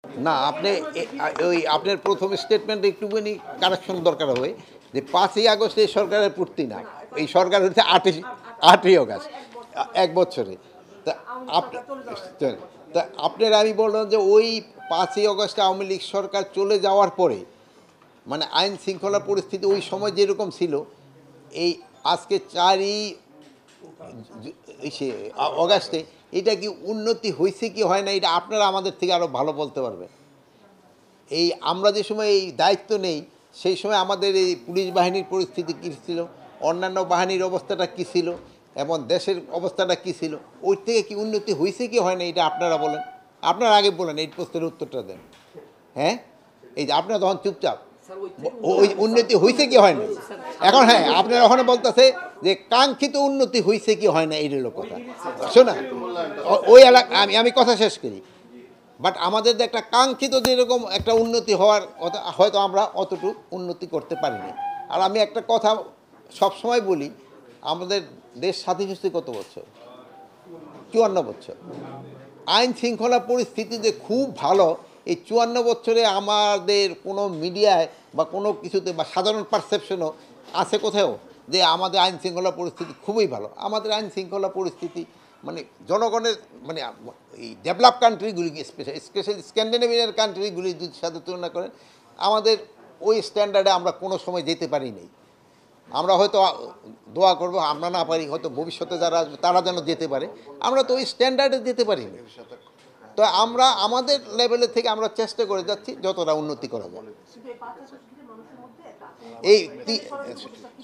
না আপনি ওই আপনার প্রথম স্টেটমেন্টে একটুখানি কারেকশন দরকার হবে যে 5ই আগস্ট এই সরকারের পূর্তি না, এই সরকার হচ্ছে 8ই আগস্ট, 1 বছরে। তা আপনার আমি বললাম যে ওই 5ই আগস্ট আওয়ামী লীগ সরকার চলে যাওয়ার পরে মানে আইন শৃঙ্খলা পরিস্থিতি ওই সময় যেরকম ছিল, এই আজকে 4ই অগাস্টে এটা কি উন্নতি হয়েছে কি হয় না, এটা আপনারা আমাদের থেকে আরও ভালো বলতে পারবেন। এই আমরা যে সময় এই দায়িত্ব নেই সেই সময় আমাদের এই পুলিশ বাহিনীর পরিস্থিতি কী ছিল, অন্যান্য বাহিনীর অবস্থাটা কী ছিল এবং দেশের অবস্থাটা কী ছিল, ওই থেকে কি উন্নতি হয়েছে কি হয় না এটা আপনারা বলেন। আপনারা আগে বলেন, এই প্রশ্নের উত্তরটা দেন। হ্যাঁ, এই যে আপনারা তখন চুপচাপ, ওই উন্নতি হয়েছে কি হয় না এখন। হ্যাঁ, আপনারা ওখানে বলতেছে যে কাঙ্ক্ষিত উন্নতি হয়েছে কি হয় না, এই হলো কথা। শোনা, ওই এলাকা আমি কথা শেষ করি। বাট আমাদের যে একটা কাঙ্ক্ষিত যেরকম একটা উন্নতি হওয়ার হয়তো আমরা অতটুকু উন্নতি করতে পারিনি। আর আমি একটা কথা সবসময় বলি, আমাদের দেশ স্বাধীন হচ্ছে কত বছর? 54 বছর। আইন শৃঙ্খলা পরিস্থিতি যে খুব ভালো, এই 54 বছরে আমাদের কোনো মিডিয়ায় বা কোনো কিছুতে বা সাধারণ পারসেপশনও আছে কোথাও যে আমাদের আইন শৃঙ্খলা পরিস্থিতি খুবই ভালো। আমাদের আইন শৃঙ্খলা পরিস্থিতি মানে জনগণের মানে এই ডেভেলপ কান্ট্রিগুলি স্পেশালি স্ক্যান্ডিনেভিয়ান কান্ট্রিগুলির সাথে তুলনা করেন, আমাদের ওই স্ট্যান্ডার্ডে আমরা কোনো সময় যেতে পারি নাই। আমরা হয়তো দোয়া করব আমরা না পারি, হয়তো ভবিষ্যতে যারা আসবে তারা যেন যেতে পারে, আমরা তো ওই স্ট্যান্ডার্ডে যেতে পারিনি। তো আমরা আমাদের লেভেলের থেকে আমরা চেষ্টা করে যাচ্ছি যতটা উন্নতি করা যায়। এই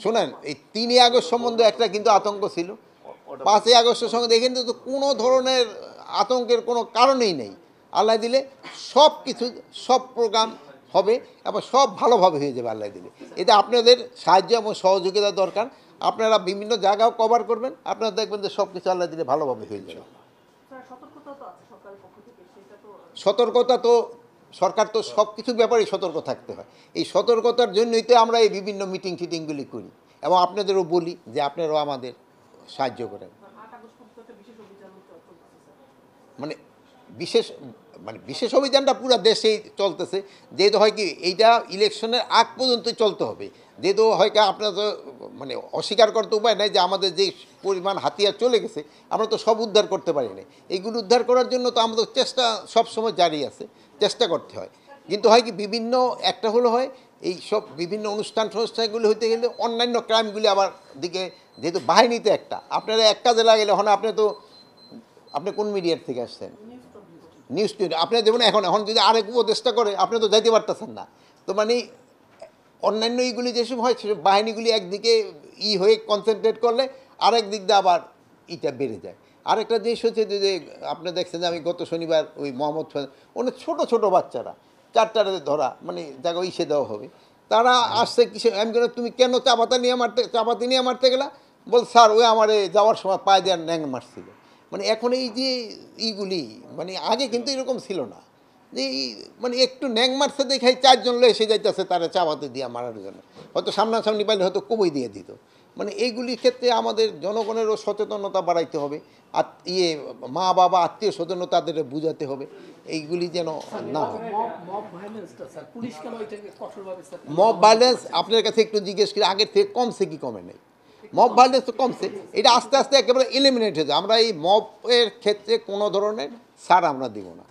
শোনেন, এই 3ই আগস্ট সম্বন্ধে একটা কিন্তু আতঙ্ক ছিল, 5ই আগস্টের সঙ্গে দেখেন তো কোনো ধরনের আতঙ্কের কোনো কারণেই নেই। আল্লাহ দিলে সব কিছু সব প্রোগ্রাম হবে এবং সব ভালোভাবে হয়ে যাবে আল্লাহ দিলে। এতে আপনাদের সাহায্য এবং সহযোগিতা দরকার। আপনারা বিভিন্ন জায়গাও কভার করবেন, আপনারা দেখবেন যে সব কিছু আল্লাহ দিলে ভালোভাবে হয়ে যাবে। সতর্কতা তো সরকার তো সব কিছুর ব্যাপারেই সতর্ক থাকতে হয়। এই সতর্কতার জন্যই তো আমরা এই বিভিন্ন মিটিং টিটিংগুলি করি এবং আপনাদেরও বলি যে আপনারাও আমাদের সাহায্য করেন। মানে বিশেষ বিশেষ অভিযানটা পুরো দেশেই চলতেছে, যেহেতু হয় কি এইটা ইলেকশনের আগ পর্যন্তই চলতে হবে। যেহেতু হয় কি আপনারা তো মানে অস্বীকার করতে উপায় নাই যে আমাদের যে পরিমাণ হাতিয়ার চলে গেছে আমরা তো সব উদ্ধার করতে পারি না। এইগুলো উদ্ধার করার জন্য তো আমাদের চেষ্টা সবসময় জারি আছে, চেষ্টা করতে হয়। কিন্তু হয় কি বিভিন্ন একটা হলো হয় এই সব বিভিন্ন অনুষ্ঠানগুলি হইতে গেলে অন্যান্য ক্রাইমগুলি আবার দিকে, যেহেতু বাহিনীতে একটা আপনারা এক কাজে লাগালে হন। আপনি কোন মিডিয়ার থেকে আসছেন? News twenty. আপনি যেমন এখন যদি আরেক উপদেষ্টা করে আপনি তো যাইতে পারতেছেন না। তো মানে অন্যান্য এইগুলি যেসব হয় সেসব বাহিনীগুলি একদিকে হয়ে কনসেন্ট্রেট করলে আরেক দিক দিয়ে আবার ইটা বেড়ে যায়। আরেকটা জিনিস হচ্ছে যে আপনি দেখছেন যে আমি গত শনিবার ওই মোহাম্মদ অনেক ছোটো বাচ্চারা 4টারে ধরা মানে জায়গা ইসে দেওয়া হবে, তারা আসছে কিসে, আমি বললাম তুমি কেন চাপাতি নিয়ে মারতে গেলা? বল স্যার ওই আমার যাওয়ার সময় পায়ে দেওয়ার ন্যাং মারছিল। মানে এখন এই যে এইগুলি মানে আগে কিন্তু এরকম ছিল না, যে মানে একটু ন্যাং মারছে দেখাই 4জন লোক এসে যাইতেছে তারা চাপাতে দিয়ে মারার জন্য, হয়তো সামনাসামনি পাইলে হয়তো কবই দিয়ে দিত। মানে এইগুলির ক্ষেত্রে আমাদের জনগণেরও সচেতনতা বাড়াইতে হবে, আর মা বাবা আত্মীয় স্বজনও তাদের বুঝাতে হবে এইগুলি যেন না হয়। মব ভায়োলেন্স আপনার কাছে একটু জিজ্ঞেস করি, আগের থেকে কমছে কি কমে নেই? মব ভায়োলেন্স তো কমছে, এটা আস্তে আস্তে একেবারে এলিমিনেট হয়ে যায়। আমরা এই মবের ক্ষেত্রে কোনো ধরনের ছাড় আমরা দিব না।